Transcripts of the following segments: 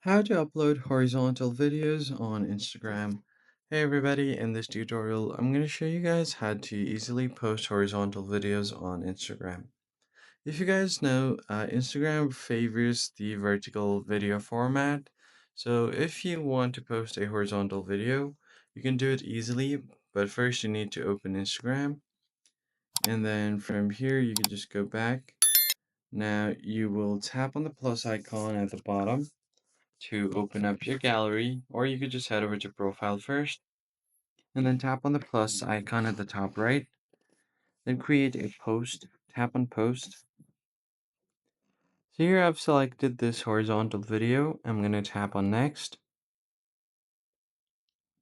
How to upload horizontal videos on Instagram. Hey everybody, in this tutorial I'm going to show you guys how to easily post horizontal videos on Instagram. If you guys know, Instagram favors the vertical video format. So if you want to post a horizontal video, you can do it easily, but first you need to open Instagram, and then from here you can just go back. Now you will tap on the plus icon at the bottom to open up your gallery, or you could just head over to profile first and then tap on the plus icon at the top right, then create a post, tap on post. So here I've selected this horizontal video. I'm going to tap on next.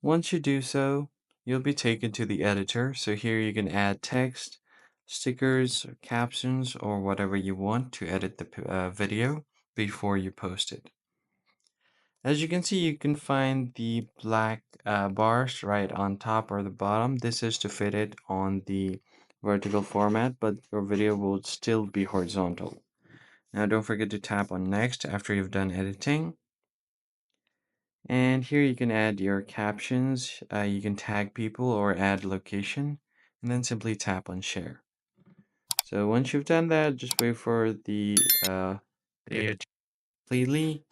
Once you do so, you'll be taken to the editor. So here you can add text, stickers, or captions, or whatever you want to edit the video before you post it. As you can see, you can find the black bars right on top or the bottom. This is to fit it on the vertical format, but your video will still be horizontal. Now don't forget to tap on next after you've done editing. And here you can add your captions, you can tag people or add location, and then simply tap on share. So once you've done that, just wait for the video to completely.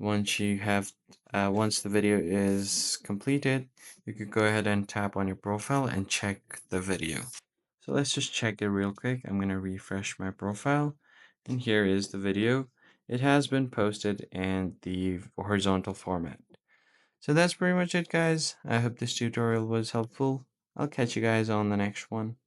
Once the video is completed, you could go ahead and tap on your profile and check the video. So let's just check it real quick. I'm going to refresh my profile, and here is the video. It has been posted in the horizontal format. So that's pretty much it, guys. I hope this tutorial was helpful. I'll catch you guys on the next one.